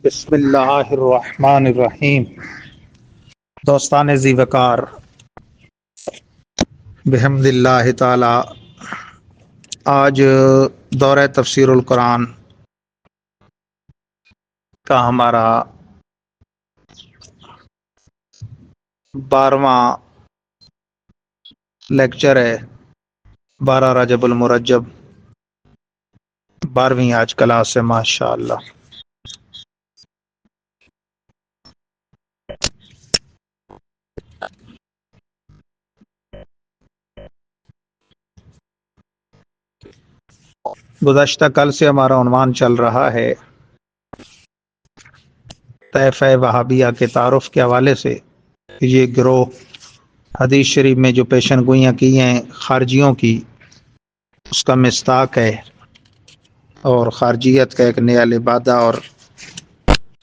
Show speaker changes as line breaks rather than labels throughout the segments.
بسم اللہ الرحمن الرحیم۔ دوستان ذی وقار، بحمد اللہ تعالی آج دورہ تفسیر القرآن کا ہمارا 12واں لیکچر ہے۔ 12 رجب المرجب، 12ویں آج کلاس ہے ماشاء اللہ۔ گزشتہ کل سے ہمارا عنوان چل رہا ہے طائفہ وہابیہ کے تعارف کے حوالے سے۔ یہ گروہ حدیث شریف میں جو پیشن گوئیاں کی ہیں خارجیوں کی، اس کا مصداق ہے، اور خارجیت کا ایک نیا لبادہ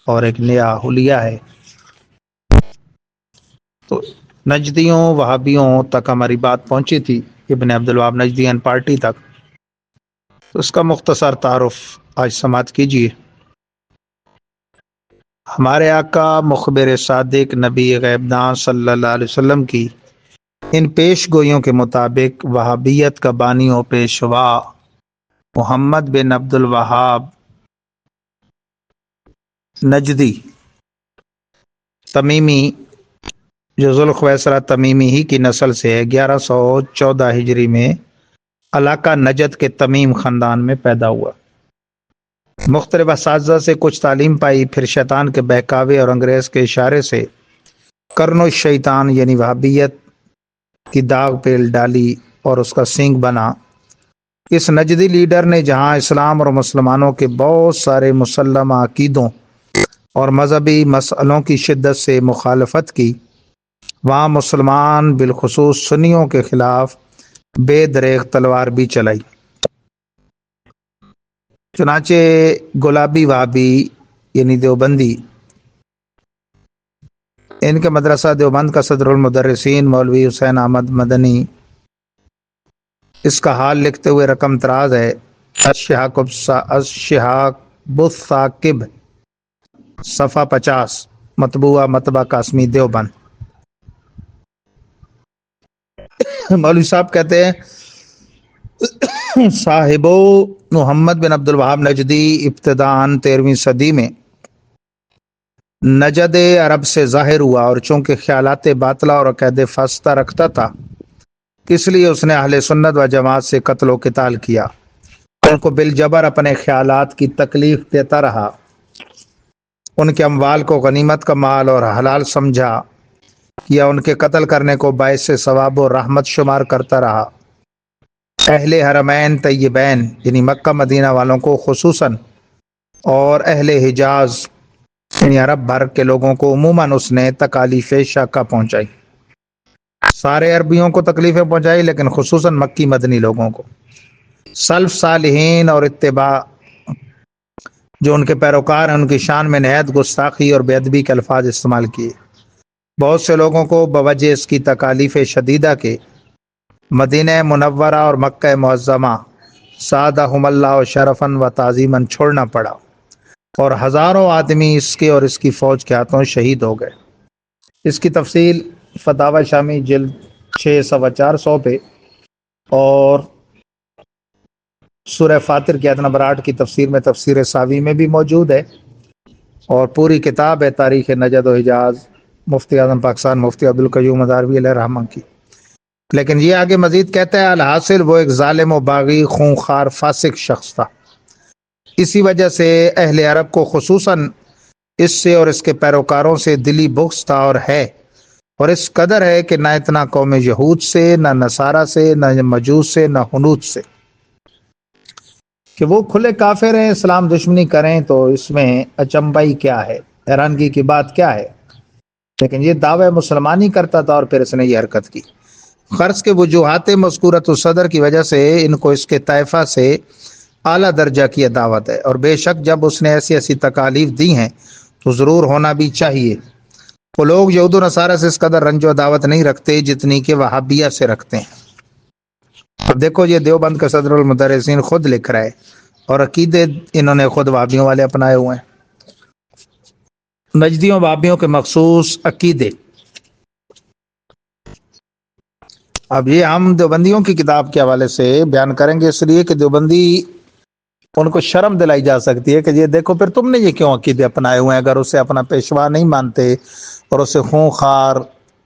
اور ایک نیا حلیہ ہے۔ تو نجدیوں وہابیوں تک ہماری بات پہنچی تھی، ابن عبد الوہاب نجدین پارٹی تک۔ تو اس کا مختصر تعارف آج سماعت کیجیے۔ ہمارے آقا مخبر صادق نبی غیب داں صلی اللہ علیہ وسلم کی ان پیش گوئیوں کے مطابق وہابیت کا بانی و پیشوا محمد بن عبد الوہاب نجدی تمیمی، جو ذوالخویسرہ تمیمی ہی کی نسل سے ہے، 1114 ہجری میں علاقہ نجد کے تمیم خاندان میں پیدا ہوا۔ مختلف اساتذہ سے کچھ تعلیم پائی، پھر شیطان کے بہکاوے اور انگریز کے اشارے سے کرن الشیطان یعنی وہابیت کی داغ پیل ڈالی اور اس کا سینگ بنا۔ اس نجدی لیڈر نے جہاں اسلام اور مسلمانوں کے بہت سارے مسلمہ عقیدوں اور مذہبی مسئلوں کی شدت سے مخالفت کی، وہاں مسلمان بالخصوص سنیوں کے خلاف بے دریغ تلوار بھی چلائی۔ چنانچہ گلابی وہابی یعنی دیوبندی، ان کے مدرسہ دیوبند کا صدر المدرسین مولوی حسین احمد مدنی اس کا حال لکھتے ہوئے رقم تراز ہے الشہاب الثاقب، صفحہ 50، مطبوعہ مطبع قاسمی دیوبند۔ مولوی صاحب کہتے ہیں صاحب محمد بن عبد الوہاب نجدی ابتداً 13ویں صدی میں نجد عرب سے ظاہر ہوا، اور چونکہ خیالات باطلہ اور عقائد فاسدہ رکھتا تھا، اس لیے اس نے اہل سنت و جماعت سے قتل و قتال کیا، ان کو بالجبر اپنے خیالات کی تکلیف دیتا رہا، ان کے اموال کو غنیمت کا مال اور حلال سمجھا، یا ان کے قتل کرنے کو باعث ثواب و رحمت شمار کرتا رہا۔ اہل حرمین طیبین یعنی مکہ مدینہ والوں کو خصوصاً اور اہل حجاز یعنی عرب بھر کے لوگوں کو عموماً اس نے تکالیف شاقہ پہنچائی۔ سارے عربیوں کو تکلیفیں پہنچائی، لیکن خصوصاً مکی مدنی لوگوں کو۔ سلف صالحین اور اتباع جو ان کے پیروکار ہیں، ان کی شان میں نہایت گستاخی اور بے ادبی کے الفاظ استعمال کیے۔ بہت سے لوگوں کو بوجہ اس کی تکالیف شدیدہ کے مدینہ منورہ اور مکہ معظمہ سعدہم اللہ شرفاً و تعظیماً چھوڑنا پڑا، اور ہزاروں آدمی اس کے اور اس کی فوج کے ہاتھوں شہید ہو گئے۔ اس کی تفصیل فتاوی شامی جلد 6 سوا 400 پہ، اور سورہ فاطر کی آیت نمبر 8 کی تفسیر میں تفسیر ساوی میں بھی موجود ہے، اور پوری کتاب ہے تاریخ نجد و حجاز مفتی اعظم پاکستان مفتی عبدالقیوم ازہروی علیہ رحمہ کی۔ لیکن یہ آگے مزید کہتا ہے الحاصل وہ ایک ظالم و باغی خونخوار فاسق شخص تھا، اسی وجہ سے اہل عرب کو خصوصاً اس سے اور اس کے پیروکاروں سے دلی بغض تھا اور ہے، اور اس قدر ہے کہ نہ اتنا قوم یہود سے، نہ نصارہ سے، نہ مجوس سے، نہ ہنود سے، کہ وہ کھلے کافر ہیں، اسلام دشمنی کریں تو اس میں اچنبھائی کیا ہے، حیرانگی کی بات کیا ہے، لیکن یہ دعوی مسلمانی کرتا تھا اور پھر اس نے یہ حرکت کی۔ خرچ کے وجوہات مذکورۃ الصدر کی وجہ سے ان کو اس کے طائفہ سے اعلیٰ درجہ کی دعوت ہے، اور بے شک جب اس نے ایسی ایسی تکالیف دی ہیں تو ضرور ہونا بھی چاہیے۔ وہ لوگ یہود و نصارہ سے اس قدر رنج و دعوت نہیں رکھتے جتنی کہ وہابیہ سے رکھتے ہیں۔ اب دیکھو یہ دیوبند کا صدر المدرسین خود لکھ رہا ہے، اور عقیدے انہوں نے خود وہابیوں والے اپنائے ہوئے ہیں۔ نجدیوں وہابیوں کے مخصوص عقیدے۔ اب یہ ہم دیوبندیوں کی کتاب کے حوالے سے بیان کریں گے، اس لیے کہ دیوبندی ان کو شرم دلائی جا سکتی ہے کہ یہ دیکھو پھر تم نے یہ کیوں عقیدے اپنائے ہوئے ہیں، اگر اسے اپنا پیشوا نہیں مانتے اور اسے خونخوار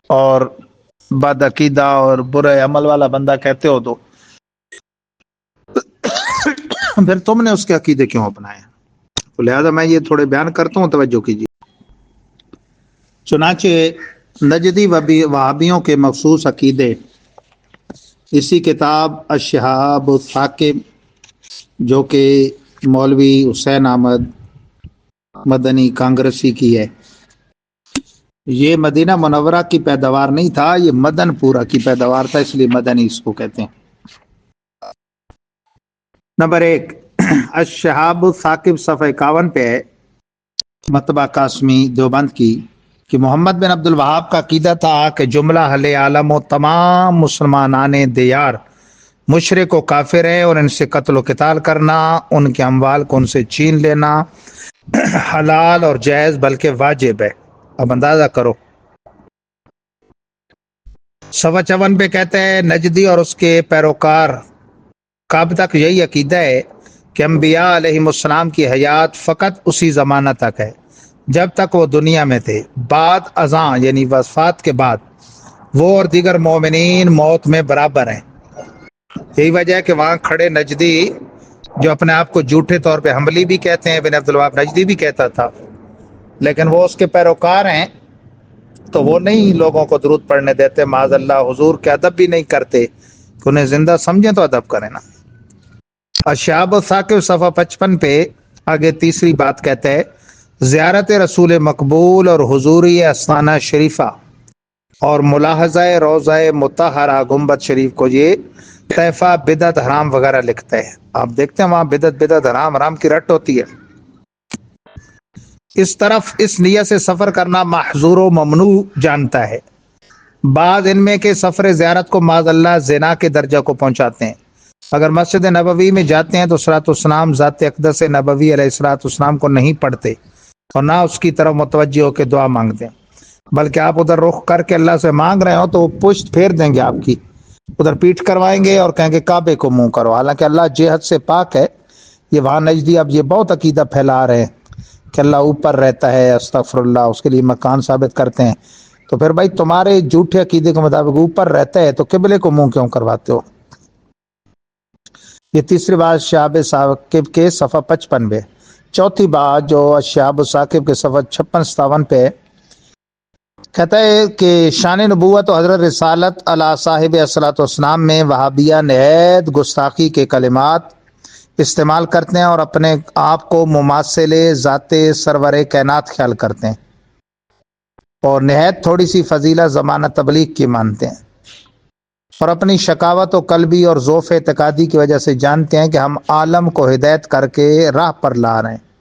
اور بد عقیدہ اور برے عمل والا بندہ کہتے ہو تو پھر تم نے اس کے عقیدے کیوں اپنائے؟ تو لہذا میں یہ تھوڑے بیان کرتا ہوں، توجہ کیجیے۔ چنانچہ نجدی وہابیوں کے مخصوص عقیدے اسی کتاب الشہاب الثاقب جو کہ مولوی حسین احمد مدنی کانگریسی کی ہے، یہ مدینہ منورہ کی پیداوار نہیں تھا، یہ مدن پورہ کی پیداوار تھا، اس لیے مدنی اس کو کہتے ہیں۔ نمبر 1 الشہاب الثاقب صفحہ 51 پہ ہے، مطبع قاسمی دیوبند کی، کہ محمد بن عبد الوہاب کا عقیدہ تھا کہ جملہ اہل عالم و تمام مسلمانان دیار مشرک و کافر ہیں، اور ان سے قتل و قتال کرنا، ان کے اموال کو ان سے چھین لینا حلال اور جائز بلکہ واجب ہے۔ اب اندازہ کرو، صفحہ 54 پہ کہتے ہیں نجدی اور اس کے پیروکار کا اب تک یہی عقیدہ ہے کہ انبیاء علیہم السلام کی حیات فقط اسی زمانہ تک ہے جب تک وہ دنیا میں تھے، بعد ازاں یعنی وفات کے بعد وہ اور دیگر مومنین موت میں برابر ہیں۔ یہی وجہ ہے کہ وہاں کھڑے نجدی جو اپنے آپ کو جھوٹے طور پہ حنبلی بھی کہتے ہیں، بن عبد الوہاب نجدی بھی کہتا تھا، لیکن وہ اس کے پیروکار ہیں تو وہ نہیں لوگوں کو درود پڑھنے دیتے، معاذ اللہ، حضور کے ادب بھی نہیں کرتے، کہ انہیں زندہ سمجھیں تو ادب کریں نا۔ الشہاب الثاقب صفحہ 55 پہ آگے تیسری بات کہتے ہیں زیارت رسول مقبول اور حضوری استانہ شریفہ اور ملاحظہ روضہ مطہرہ گنبد شریف کو یہ طائفہ بدعت حرام وغیرہ لکھتا ہے۔ آپ دیکھتے ہیں وہاں بدعت حرام کی رٹ ہوتی ہے۔ اس طرف اس نیت سے سفر کرنا محظور و ممنوع جانتا ہے۔ بعض ان میں کے سفر زیارت کو معاذ اللہ زنا کے درجہ کو پہنچاتے ہیں۔ اگر مسجد نبوی میں جاتے ہیں تو صلاۃ السلام ذات اقدس نبوی علیہ الصلوۃ والسلام کو نہیں پڑھتے اور نہ اس کی طرف متوجہ ہو کے دعا مانگتے ہیں، بلکہ آپ ادھر رخ کر کے اللہ سے مانگ رہے ہو تو وہ پشت پھیر دیں گے آپ کی، ادھر پیٹ کروائیں گے اور کہیں گے کعبے کو منہ کرو، حالانکہ اللہ جہت سے پاک ہے۔ یہ وہاں نجدی اب یہ بہت عقیدہ پھیلا رہے ہیں کہ اللہ اوپر رہتا ہے، استغفر اللہ، اس کے لیے مکان ثابت کرتے ہیں۔ تو پھر بھائی تمہارے جھوٹے عقیدے کے مطابق اوپر رہتا ہے تو قبلے کو منہ کیوں کرواتے ہو؟ یہ تیسری بات شہاب ثاقب کے صفحہ 55 پہ۔ چوتھی بات جو شہاب ثاقب کے صفحہ 56-57 پہ کہتا ہے کہ شان نبوت و حضرت رسالت علی صاحب الصلوۃ والسلام میں وہابیہ نہایت گستاخی کے کلمات استعمال کرتے ہیں اور اپنے آپ کو مماثل ذات سرور کائنات خیال کرتے ہیں، اور نہایت تھوڑی سی فضیلت زمانہ تبلیغ کی مانتے ہیں، اور اپنی شکاوت و قلبی اور ضعف اعتقادی کی وجہ سے جانتے ہیں کہ ہم عالم کو ہدایت کر کے راہ پر لا رہے ہیں۔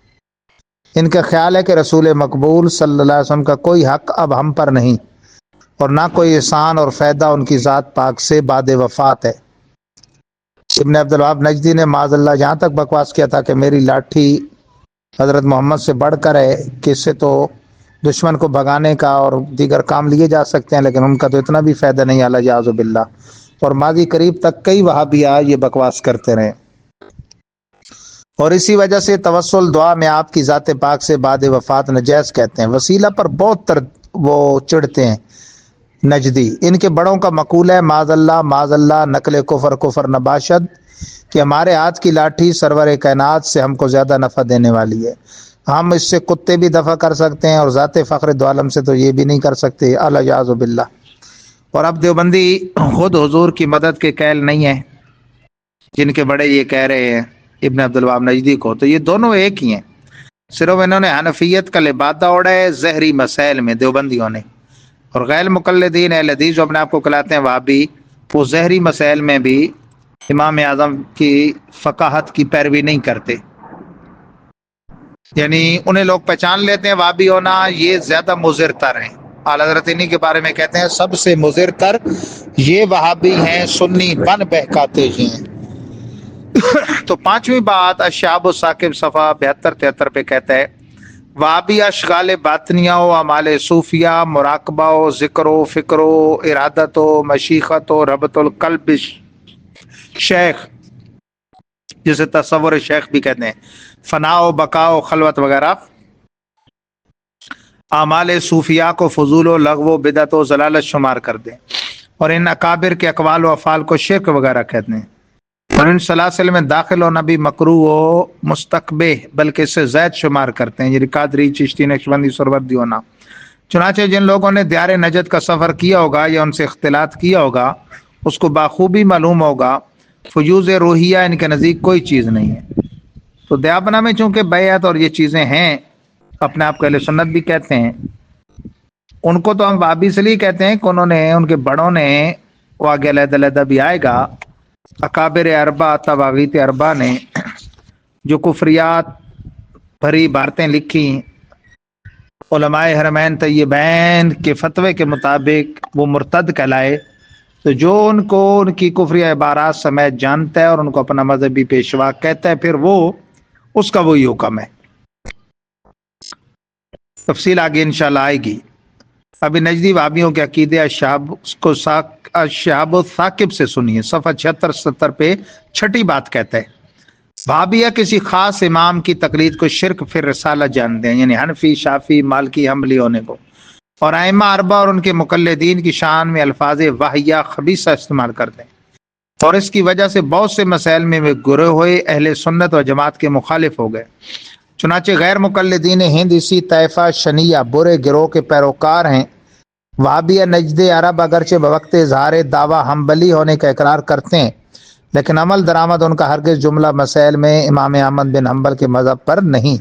ان کا خیال ہے کہ رسول مقبول صلی اللہ علیہ وسلم کا کوئی حق اب ہم پر نہیں، اور نہ کوئی احسان اور فائدہ ان کی ذات پاک سے بعد وفات ہے۔ ابن عبد الوہاب نجدی نے معاذ اللہ یہاں تک بکواس کیا تھا کہ میری لاٹھی حضرت محمد سے بڑھ کر ہے، کہ اس سے تو دشمن کو بھگانے کا اور دیگر کام لیے جا سکتے ہیں، لیکن ان کا تو اتنا بھی فائدہ نہیں، اعوذ باللہ۔ اور ماضی قریب تک کئی وہابیہ یہ بکواس کرتے رہے، اور اسی وجہ سے توسل دعا میں آپ کی ذات پاک سے بعد وفات نجائز کہتے ہیں۔ وسیلہ پر بہت وہ چڑھتے ہیں نجدی۔ ان کے بڑوں کا مقول ہے معاذ اللہ نقل کفر نباشد، کہ ہمارے ہاتھ کی لاٹھی سرور کائنات سے ہم کو زیادہ نفع دینے والی ہے، ہم اس سے کتے بھی دفع کر سکتے ہیں اور ذات فخر دو عالم سے تو یہ بھی نہیں کر سکتے، الیاذ باللہ۔ اور اب دیوبندی خود حضور کی مدد کے قائل نہیں ہے، جن کے بڑے یہ کہہ رہے ہیں ابن عبد الوہاب نجدی کو، تو یہ دونوں ایک ہی ہیں، صرف انہوں نے حنفیت کا لبادہ اوڑا ہے زہری مسائل میں دیوبندیوں نے، اور غیر مقلدین اہل حدیث جو اپنے آپ کو کہلاتے ہیں وہابی، وہ زہری مسائل میں بھی امام اعظم کی فقاہت کی پیروی نہیں کرتے، یعنی انہیں لوگ پہچان لیتے ہیں وہابی ہونا، یہ زیادہ مضر تر ہیں۔ اعلیٰ حضرت انہی کے بارے میں کہتے ہیں سب سے مضر تر یہ وہابی ہیں، سنی بن بہکاتے ہیں۔ تو پانچویں بات الشہاب الثاقب صفحہ 72-73 پہ کہتا ہے وابی اشغال باطنیہ و اعمال صوفیہ، مراقبہ و ذکر و فکر و ارادت و مشیخت و ربط القلب شیخ، جسے تصور شیخ بھی کہتے ہیں، فنا و بقا و خلوت وغیرہ اعمال صوفیہ کو فضول و لغو و بدعت و ضلالت شمار کر دیں، اور ان اکابر کے اقوال و افعال کو شرک وغیرہ کہتے ہیں، اور ان سلاسل میں داخل ہونا بھی مکروہ و مستقبح بلکہ اس سے زائد شمار کرتے ہیں، یہ قادری، چشتی، نقشبندی، سہروردی ہونا۔ چنانچہ جن لوگوں نے دیار نجد کا سفر کیا ہوگا یا ان سے اختلاط کیا ہوگا، اس کو بخوبی معلوم ہوگا فیوز روحیہ ان کے نزدیک کوئی چیز نہیں ہے۔ تو دیابنا میں چونکہ بیعت اور یہ چیزیں ہیں، اپنے آپ کو اہل سنت بھی کہتے ہیں، ان کو تو ہم وہابی اس لیے کہتے ہیں کہ انہوں نے، ان کے بڑوں نے، وہ آگے علیحدہ علیحدہ بھی آئے گا، اکابر اربا، تواغیت اربا نے جو کفریات بھری عبارتیں لکھی، علماء حرمین طیبین کے فتوے کے مطابق وہ مرتد کہلائے، تو جو ان کو ان کی کفری عبارات سمیت جانتا ہے اور ان کو اپنا مذہبی پیشوا کہتا ہے، پھر وہ اس کا وہی حکم ہے۔ تفصیل آگے انشاءاللہ آئے گی۔ ابھی نجدی وہابیوں کے عقیدے الشہاب الثاقب سے سنیے، صفحہ 76-70 پہ چھٹی بات کہتا ہے، وہابیہ کسی خاص امام کی تقلید کو شرک فی الرسالہ جانتے ہیں، یعنی حنفی، شافی، مالکی، حنبلی ہونے کو، اور ائمہ اربعہ اور ان کے مقلدین کی شان میں الفاظ واہیہ خبیثہ استعمال کرتے ہیں، اور اس کی وجہ سے بہت سے مسائل میں وہ گرے ہوئے اہل سنت و جماعت کے مخالف ہو گئے۔ چنانچہ غیر مقلدین ہند اسی طائفہ شنیہ برے گروہ کے پیروکار ہیں۔ وہابیہ نجد عرب اگرچہ بوقت اظہار دعویٰ حنبلی ہونے کا اقرار کرتے ہیں، لیکن عمل درآمد ان کا ہرگز جملہ مسائل میں امام احمد بن حنبل کے مذہب پر نہیں۔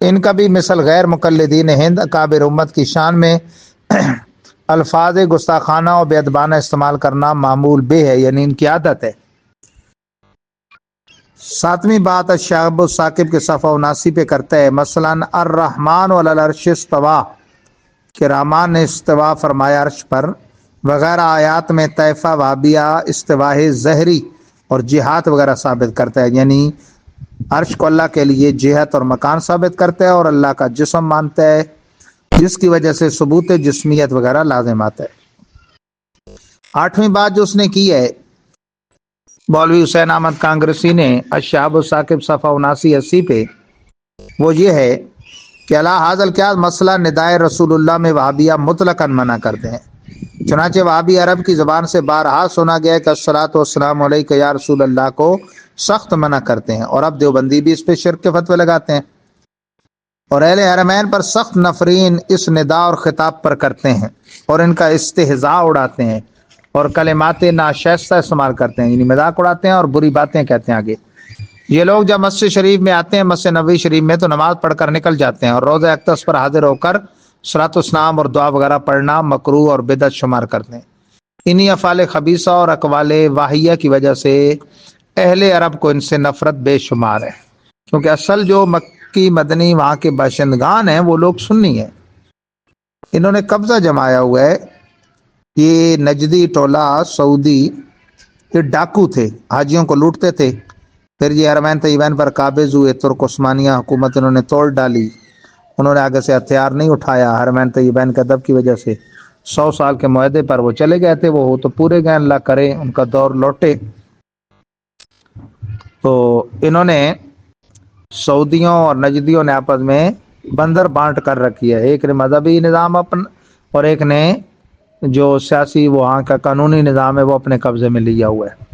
ان کا بھی مثل غیر مقلدین ہند اکابر امت کی شان میں الفاظ گستاخانہ و بے ادبانہ استعمال کرنا معمول بے ہے، یعنی ان کی عادت ہے۔ ساتویں بات الشہاب الثاقب کے صفحہ 79 پہ کرتا ہے، مثلا الرحمن علی العرش استویٰ، کہ رحمان نے استوا فرمایا عرش پر، وغیرہ آیات میں طائفہ وہابیہ استواء ظہری اور جہات وغیرہ ثابت کرتا ہے، یعنی عرش کو اللہ کے لیے جہت اور مکان ثابت کرتا ہے، اور اللہ کا جسم مانتا ہے، جس کی وجہ سے ثبوت جسمیت وغیرہ لازم آتا ہے۔ آٹھویں بات جو اس نے کی ہے مولوی حسین احمد کانگریسی نے الشہاب الثاقب صفحہ 79-80 پہ، وہ یہ ہے کہ اللہ حاضل کیا مسئلہ ندائے رسول اللہ میں وہابیہ مطلقاً منع کرتے ہیں، چنانچہ وہابی عرب کی زبان سے بارہا سنا گیا کہ الصلاۃ والسلام علیک یا رسول اللہ کو سخت منع کرتے ہیں، اور اب دیوبندی بھی اس پہ شرک کے فتوے لگاتے ہیں، اور اہل حرمین پر سخت نفرین اس ندا اور خطاب پر کرتے ہیں، اور ان کا استہزاء اڑاتے ہیں، اور کلمات ناشائستہ استعمال کرتے ہیں، یعنی مذاق اڑاتے ہیں اور بری باتیں کہتے ہیں۔ آگے یہ لوگ جب مسجد شریف میں آتے ہیں، مسجد نبوی شریف میں، تو نماز پڑھ کر نکل جاتے ہیں، اور روضہ اقدس پر حاضر ہو کر صلاۃ والسلام اور دعا وغیرہ پڑھنا مکروہ اور بدعت شمار کرتے ہیں۔ انہی افعال خبیثہ اور اقوال واہیہ کی وجہ سے اہل عرب کو ان سے نفرت بے شمار ہے، کیونکہ اصل جو مکی مدنی وہاں کے باشندگان ہیں وہ لوگ سنی ہیں، انہوں نے قبضہ جمایا ہوا ہے۔ یہ نجدی ٹولہ سعودی، یہ ڈاکو تھے، حاجیوں کو لوٹتے تھے، پھر یہ حرمین طیبین پر قابض ہوئے، ترک عثمانیہ حکومت انہوں نے توڑ ڈالی، انہوں نے آگے سے ہتھیار نہیں اٹھایا، حرمین طیبین کے ادب کی وجہ سے 100 سال کے معاہدے پر وہ چلے گئے تھے، وہ تو پورے گئے، اللہ کرے ان کا دور لوٹے۔ تو انہوں نے سعودیوں اور نجدیوں نے آپس میں بندر بانٹ کر رکھی ہے، ایک نے مذہبی نظام اپنا اور ایک نے جو سیاسی وہاں کا قانونی نظام ہے وہ اپنے قبضے میں لیا ہوا ہے۔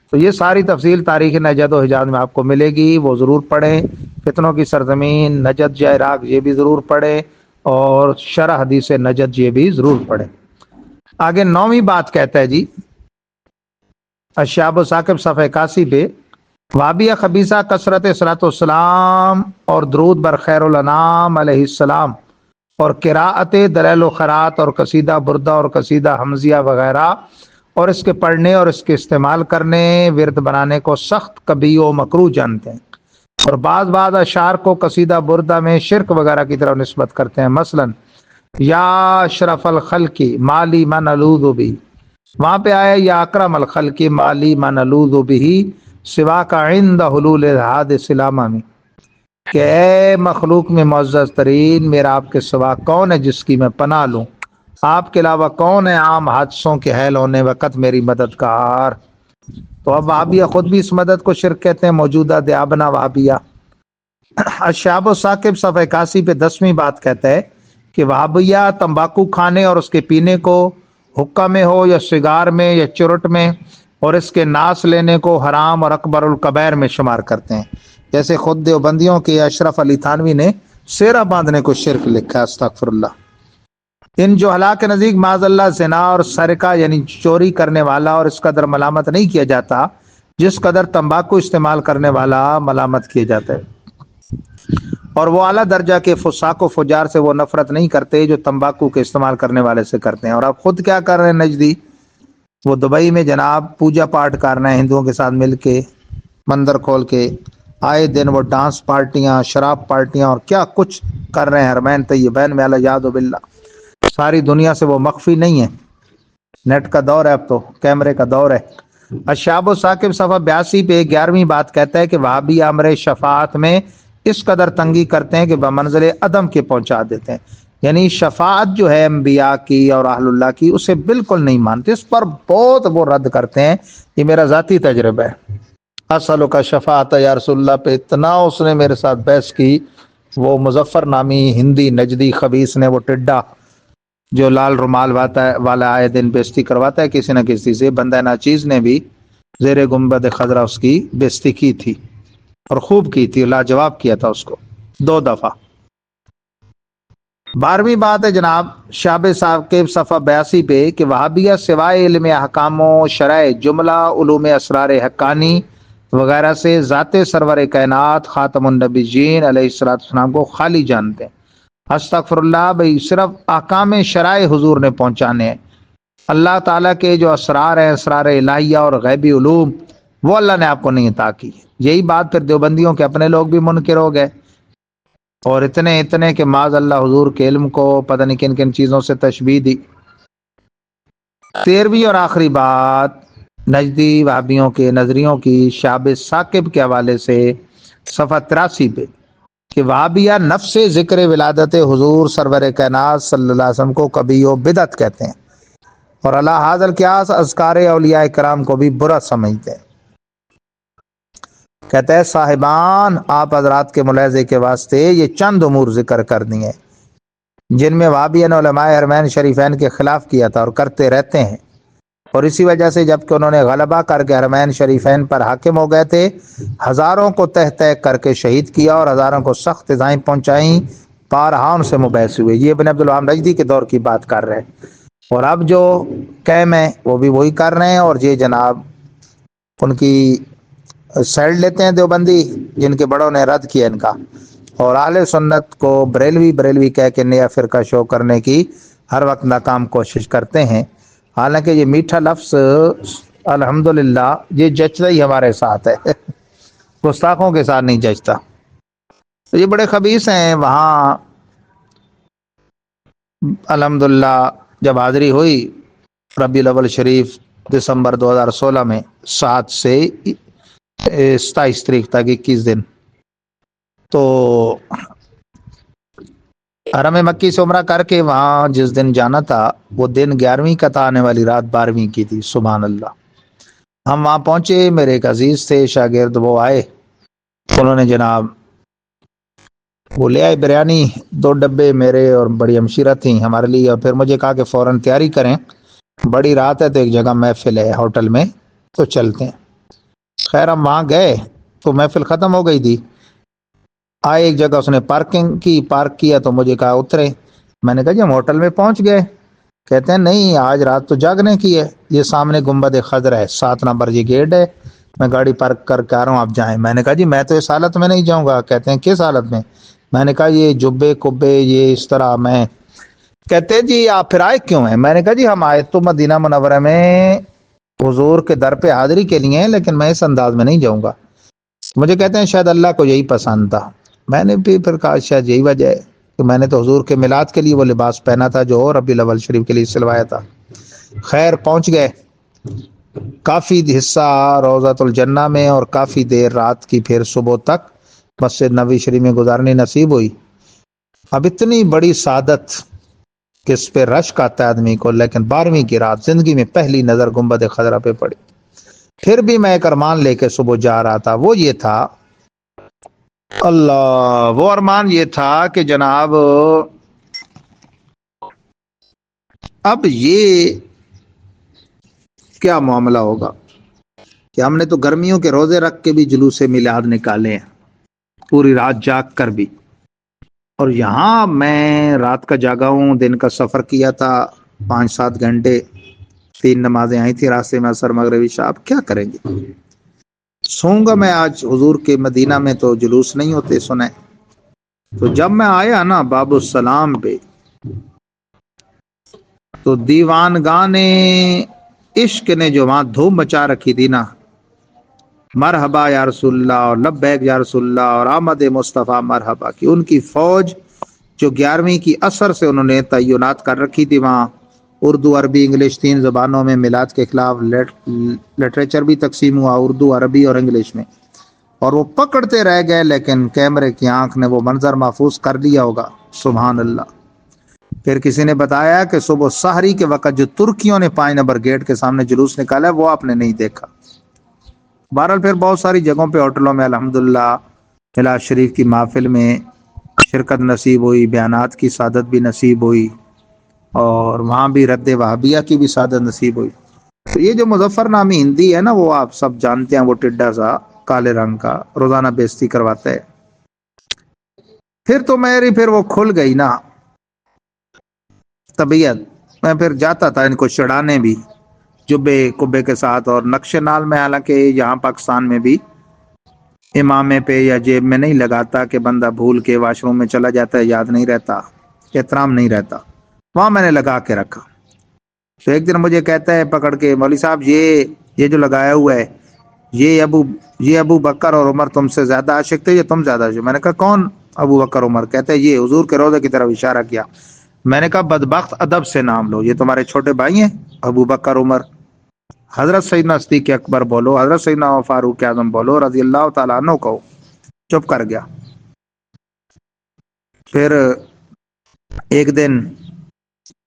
تو یہ ساری تفصیل تاریخ نجد و حجاز میں آپ کو ملے گی، وہ ضرور پڑھیں۔ فتنوں کی سرزمین نجد یا عراق یہ بھی ضرور پڑھیں، اور شرح حدیث نجد یہ بھی ضرور پڑھیں۔ آگے 9ویں بات کہتا ہے جی الشہاب الثاقب صفحہ 81 پہ، وہابیہ خبیثہ کثرت صلاۃ والسلام اور درود بر خیر الانام علیہ السلام اور قراءت دلائل و خیرات اور قصیدہ بردہ اور قصیدہ حمزیہ وغیرہ اور اس کے پڑھنے اور اس کے استعمال کرنے ورد بنانے کو سخت کبیح و مکروہ جانتے ہیں، اور بعض اشعار کو قصیدہ بردہ میں شرک وغیرہ کی طرف نسبت کرتے ہیں، مثلا یا اشرف الخلق مالی من الوذ بھی، وہاں پہ آیا یا اکرم الخلق مالی من الوذ بھی سوا کا عند حلول حادث الامام، کہ اے مخلوق میں معزز ترین، میرا آپ کے سوا کون ہے جس کی میں پناہ لوں؟ آپ کے علاوہ کون ہے عام حادثوں کے حل ہونے وقت میری مددگار؟ تو اب وہابیہ خود بھی اس مدد کو شرک کہتے ہیں، موجودہ دیابنا وہابیہ۔ الشہاب الثاقب صفحہ 81 پہ 10ویں بات کہتا ہے کہ وہابیہ تمباکو کھانے اور اس کے پینے کو حکہ میں ہو یا سگار میں یا چرٹ میں، اور اس کے ناس لینے کو حرام اور اکبر الکبائر میں شمار کرتے ہیں، جیسے خود دیوبندیوں کے اشرف علی تھانوی نے سیرہ باندھنے کو شرک لکھا ہے، استغفر اللہ۔ ان جو ہلاک کے نزدیک معاذ اللہ زنا اور سرقہ یعنی چوری کرنے والا اور اس قدر ملامت نہیں کیا جاتا جس قدر تمباکو استعمال کرنے والا ملامت کیا جاتا ہے، اور وہ اعلیٰ درجہ کے فساق و فجار سے وہ نفرت نہیں کرتے جو تمباکو کے استعمال کرنے والے سے کرتے ہیں۔ اور اب خود کیا کر رہے ہیں نجدی؟ وہ دبئی میں جناب پوجا پاٹ کر رہے ہیں ہندوؤں کے ساتھ مل کے، مندر کھول کے، آئے دن وہ ڈانس پارٹیاں، شراب پارٹیاں اور کیا کچھ کر رہے ہیں حرمین طیبین میں، اللہ یاد و باللہ۔ ساری دنیا سے وہ مخفی نہیں ہے، نیٹ کا دور ہے، اب تو کیمرے کا دور ہے۔ الشہاب الثاقب صفحہ 82 پہ 11ویں بات کہتا ہے کہ وہابی امر شفاعت میں اس قدر تنگی کرتے ہیں کہ بمنزل عدم کے پہنچا دیتے ہیں، یعنی شفاعت جو ہے انبیاء کی اور اہل اللہ کی اسے بالکل نہیں مانتے، اس پر بہت وہ رد کرتے ہیں۔ یہ میرا ذاتی تجربہ ہے۔ اسلو کا شفاعت یا رسول اللہ پہ اتنا اس نے میرے ساتھ بحث کی، وہ مظفر نامی ہندی نجدی خبیث نے، وہ ٹڈا جو لال رومال والا آئے دن بیزتی کرواتا ہے کسی نہ کسی سے، بندہ ناچیز نے بھی زیر گنبد خضرا اس کی بیزتی کی تھی، اور خوب کی تھی، لاجواب کیا تھا اس کو 2 دفعہ۔ 12ویں بات ہے جناب شاب ثاقب صفحہ 82 پہ کہ وہابیہ سوائے علم احکام و شرائع جملہ علوم اسرار حقانی وغیرہ سے ذات سرور کائنات خاتم النبیین علیہ الصلوۃ والسلام کو خالی جانتے ہیں۔ استغفر اللہ، بھائی صرف احکام شرائع حضور نے پہنچانے ہیں، اللہ تعالیٰ کے جو اسرار ہیں، اسرار الہیہ اور غیبی علوم، وہ اللہ نے آپ کو نہیں عطا کی۔ یہی بات پھر دیوبندیوں کے اپنے لوگ بھی منکر ہو گئے، اور اتنے کہ معاذ اللہ حضور کے علم کو پتہ نہیں کن کن چیزوں سے تشبیہ دی۔ 13ویں اور آخری بات نجدی وہابیوں کے نظریوں کی شاب ثاقب کے حوالے سے صفحہ 83 پہ کہ وہابیہ نفس ذکر ولادت حضور سرور کائنات صلی اللہ علیہ وسلم کو کبھی و بدعت کہتے ہیں، اور اللہ حاضر قیاس اذکار اولیاء کرام کو بھی برا سمجھتے ہیں۔ کہتے ہیں صاحبان، آپ حضرات کے ملاحظے کے واسطے یہ چند امور ذکر کر دیے جن میں وہابیہ نے علماء حرمین شریفین کے خلاف کیا تھا اور کرتے رہتے ہیں، اور اسی وجہ سے جب کہ انہوں نے غلبہ کر کے حرمین شریفین پر حاکم ہو گئے تھے، ہزاروں کو تہ تہ کر کے شہید کیا اور ہزاروں کو سخت ایذائیں پہنچائیں، بارہا ان سے مباحث ہوئے۔ یہ ابن عبدالوہاب نجدی کے دور کی بات کر رہے ہیں، اور اب جو قیم ہے وہ بھی وہی کر رہے ہیں، اور یہ جناب ان کی سائڈ لیتے ہیں دیوبندی جن کے بڑوں نے رد کیا ان کا، اور اہل سنت کو بریلوی کہہ کے نیا فرقہ شو کرنے کی ہر وقت ناکام کوشش کرتے ہیں۔ حالانکہ یہ میٹھا لفظ الحمدللہ یہ جچتا ہی ہمارے ساتھ ہے، گستاخوں کے ساتھ نہیں جچتا۔ تو یہ بڑے خبیث ہیں۔ وہاں الحمدللہ جب حاضری ہوئی ربیع الاول شریف دسمبر 2016 میں 7 سے 27 تاریخ تک 21 دن، تو حرم مکی سے عمرہ کر کے وہاں جس دن جانا تھا وہ دن 11ویں کا تھا، آنے والی رات 12ویں کی تھی، سبحان اللہ۔ ہم وہاں پہنچے، میرے ایک عزیز تھے شاگرد، وہ آئے، انہوں نے جناب وہ لے آئے بریانی 2 ڈبے، میرے اور بڑی ہمشیرہ تھیں ہمارے لیے، اور پھر مجھے کہا کہ فوراً تیاری کریں، بڑی رات ہے تو ایک جگہ محفل ہے ہوٹل میں، تو چلتے ہیں۔ خیر ہم وہاں گئے تو محفل ختم ہو گئی تھی، آئے ایک جگہ اس نے پارکنگ کی، پارک کیا تو مجھے کہا اترے، میں نے کہا جی ہم ہوٹل میں پہنچ گئے، کہتے ہیں نہیں آج رات تو جاگنے کی ہے، یہ سامنے گنبد خضر ہے، 7 نمبر یہ گیٹ ہے، میں گاڑی پارک کر کے آ رہا ہوں آپ جائیں۔ میں نے کہا جی میں تو اس حالت میں نہیں جاؤں گا۔ کہتے ہیں کس حالت میں؟ میں نے کہا یہ جبے کبے یہ اس طرح میں۔ کہتے ہیں جی آپ پھر آئے کیوں ہیں؟ میں نے کہا جی ہم آئے تو مدینہ منورہ میں حضور کے در پہ حاضری کے لیے ہیں، لیکن میں اس انداز میں نہیں جاؤں گا۔ مجھے کہتے ہیں شاید اللہ کو یہی پسند تھا۔ میں نے بھی پھر کہا شاید یہی وجہ ہے کہ میں نے تو حضور کے میلاد کے لیے وہ لباس پہنا تھا جو ربیع الاول شریف کے لیے سلوایا تھا۔ خیر پہنچ گئے، کافی حصہ روضۃ الجنہ میں، اور کافی دیر رات کی پھر صبح تک مسجد نبی شریف میں گزارنی نصیب ہوئی. اب اتنی بڑی سعادت کہ اس پہ رشک آتا ہے آدمی کو، لیکن 12ویں کی رات زندگی میں پہلی نظر گنبد خضرا پہ پڑی. پھر بھی میں ایک ارمان لے کے صبح جا رہا تھا. وہ یہ تھا، اللہ، وہ ارمان یہ تھا کہ جناب اب یہ کیا معاملہ ہوگا کہ ہم نے تو گرمیوں کے روزے رکھ کے بھی جلوس میلاد نکالے ہیں، پوری رات جاگ کر بھی، اور یہاں میں رات کا جاگا ہوں، دن کا سفر کیا تھا 5-7 گھنٹے، 3 نمازیں آئی تھی راستے میں، عصر مغرب عشاء. اب کیا کریں گے؟ سوؤں گا میں آج. حضور کے مدینہ میں تو جلوس نہیں ہوتے سنے. تو جب میں آیا نا باب السلام پہ، تو دیوانگان عشق نے جو وہاں دھوم مچا رکھی تھی نا، مرحبا یا رسول اللہ اور لبیک یا رسول اللہ اور آمد مصطفیٰ مرحبا کی، ان کی فوج جو 11ویں کی اثر سے انہوں نے تعینات کر رکھی تھی وہاں، اردو عربی انگلش 3 زبانوں میں میلاد کے خلاف لٹریچر بھی تقسیم ہوا، اردو عربی اور انگلش میں، اور وہ پکڑتے رہ گئے، لیکن کیمرے کی آنکھ نے وہ منظر محفوظ کر لیا ہوگا. سبحان اللہ. پھر کسی نے بتایا کہ صبح سحری کے وقت جو ترکیوں نے 5 نمبر گیٹ کے سامنے جلوس نکالا ہے وہ آپ نے نہیں دیکھا. بہرحال پھر بہت ساری جگہوں پہ ہوٹلوں میں الحمدللہ میلاد شریف کی محفل میں شرکت نصیب ہوئی، بیانات کی سعادت بھی نصیب ہوئی، اور وہاں بھی رد وہابیہ کی بھی سعادت نصیب ہوئی. تو یہ جو مظفر نامی ہندی ہے نا، وہ آپ سب جانتے ہیں، وہ ٹڈا سا کالے رنگ کا روزانہ بیزتی کرواتا ہے. پھر تو میری پھر وہ کھل گئی نا طبیعت. میں پھر جاتا تھا ان کو چڑھانے بھی جبے کبے کے ساتھ، اور نقش نال میں، حالانکہ یہاں پاکستان میں بھی امامے پہ یا جیب میں نہیں لگاتا کہ بندہ بھول کے واش روم میں چلا جاتا ہے، یاد نہیں رہتا، احترام نہیں رہتا، وہاں میں نے لگا کے رکھا. تو ایک دن مجھے کہتا ہے پکڑ کے، مولوی صاحب یہ جو لگایا ہوا ہے، یہ ابو بکر اور عمر تم سے زیادہ عاشق تھے یا تم زیادہ عاشق؟ میں نے کہا کون ابو بکر عمر؟ کہتا ہے یہ حضور کے روضے کی طرف اشارہ کیا. میں نے کہا بدبخت، ادب سے نام لو، یہ تمہارے چھوٹے بھائی ہیں ابو بکر عمر. حضرت سیدنا صدیق اکبر بولو، حضرت سیدنا فاروق اعظم بولو، رضی اللہ تعالیٰ عنہ کہو. چپ کر گیا. پھر ایک دن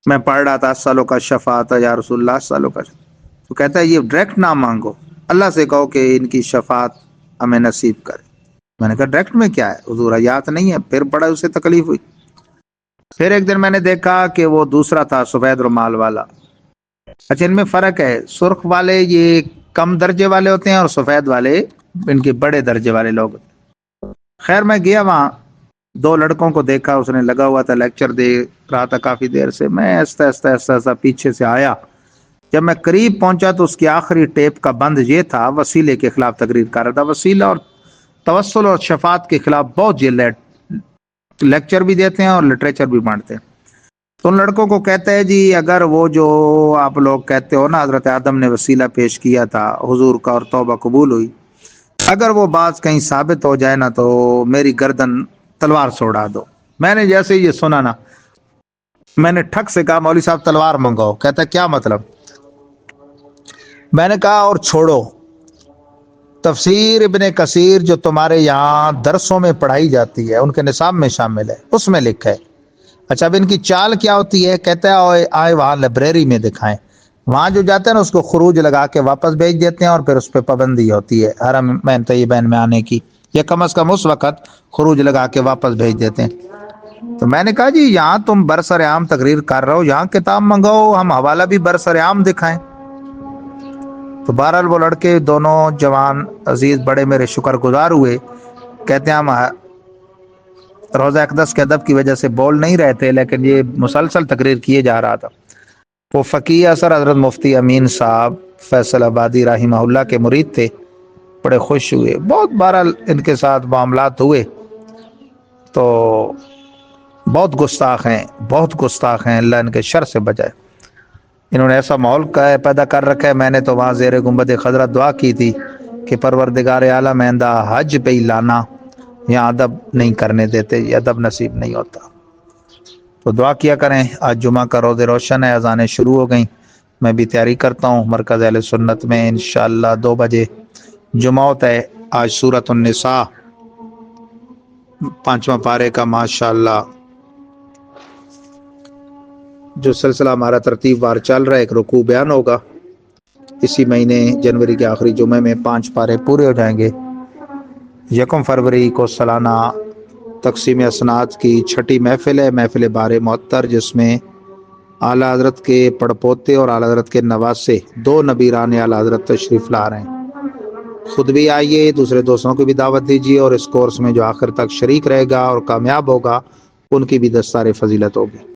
میں پڑھ رہا تھا اسالو کا شفاعت یا رسول اللہ اسالو کا، تو کہتا ہے یہ ڈائریکٹ نہ مانگو، اللہ سے کہو کہ ان کی شفاعت ہمیں نصیب کرے. میں نے کہا ڈائریکٹ میں کیا ہے حضور، آیات نہیں ہے. پھر پڑھا، اسے تکلیف ہوئی. پھر ایک دن میں نے دیکھا کہ وہ دوسرا تھا سفید رومال والا. اچھا، ان میں فرق ہے، سرخ والے یہ کم درجے والے ہوتے ہیں اور سفید والے ان کے بڑے درجے والے لوگ. خیر میں گیا وہاں، 2 لڑکوں کو دیکھا، اس نے لگا ہوا تھا لیکچر دے رہا تھا کافی دیر سے. میں ایسا ایسا پیچھے سے آیا. جب میں قریب پہنچا تو اس کی آخری ٹیپ کا بند یہ تھا، وسیلے کے خلاف تقریر کر رہا تھا. وسیلہ اور توسل اور شفاعت کے خلاف بہت یہ لیکچر بھی دیتے ہیں اور لٹریچر بھی بانٹتے ہیں. تو ان لڑکوں کو کہتا ہے جی اگر وہ جو آپ لوگ کہتے ہو نا حضرت آدم نے وسیلہ پیش کیا تھا حضور کا اور توبہ قبول ہوئی، اگر وہ بات کہیں ثابت ہو جائے نا تو میری گردن تلوار سے اڑا دو. میں نے جیسے یہ سنا نا، میں نے ٹھک سے کہا مولوی صاحب تلوار منگاؤ. کہتا ہے کیا مطلب؟ میں نے کہا اور چھوڑو، تفسیر ابن کثیر جو تمہارے یہاں درسوں میں پڑھائی جاتی ہے ان کے نصاب میں شامل ہے، اس میں لکھا ہے. اچھا اب ان کی چال کیا ہوتی ہے؟ کہتا ہے آئے وہاں لائبریری میں دکھائیں. وہاں جو جاتے ہیں نا اس کو خروج لگا کے واپس بھیج دیتے ہیں، اور پھر اس پہ پابندی ہوتی ہے حرم میں طیبین میں آنے کی، یا کم از کم اس وقت خروج لگا کے واپس بھیج دیتے ہیں. تو میں نے کہا جی یہاں تم برسر عام تقریر کر رہے ہو، یہاں کتاب منگاؤ، ہم حوالہ بھی برسر عام دکھائیں. تو بہرحال وہ لڑکے دونوں جوان عزیز بڑے میرے شکر گزار ہوئے. کہتے ہیں ہم روزہ اقدس کے ادب کی وجہ سے بول نہیں رہے تھے، لیکن یہ مسلسل تقریر کیے جا رہا تھا. وہ فقیہ اثر حضرت مفتی امین صاحب فیصل آبادی رحمہ اللہ کے مرید تھے، بڑے خوش ہوئے. بہت بہرحال ان کے ساتھ معاملات ہوئے. تو بہت گستاخ ہیں، اللہ ان کے شر سے بچائے. انہوں نے ایسا ماحول پیدا کر رکھا ہے. میں نے تو وہاں زیر گنبد خضرا دعا کی تھی کہ پروردگار اعلیٰ مہندہ حج پہ ہی لانا، یہاں ادب نہیں کرنے دیتے، یہ ادب نصیب نہیں ہوتا. تو دعا کیا کریں. آج جمعہ کا روز روشن ہے، اذانیں شروع ہو گئیں. میں بھی تیاری کرتا ہوں. مرکز اہل سنت میں انشاءاللہ 2 بجے جمعہ ہوتا ہے. آج سورۃ النساء 5واں پارے کا ماشاءاللہ جو سلسلہ ہمارا ترتیب وار چل رہا ہے، ایک رکوع بیان ہوگا اسی مہینے جنوری کے آخری جمعے میں 5 پارے پورے ہو جائیں گے۔ 1 فروری کو سالانہ تقسیم اسناد کی 6ٹھی محفل ہے، محفل بار معطر، جس میں اعلیٰ حضرت کے پڑپوتے اور اعلیٰ حضرت کے نواسے 2 نبیران اعلیٰ حضرت تشریف لا رہے ہیں۔ خود بھی آئیے، دوسرے دوستوں کو بھی دعوت دیجیے، اور اس کورس میں جو آخر تک شریک رہے گا اور کامیاب ہوگا ان کی بھی دستار فضیلت ہوگی۔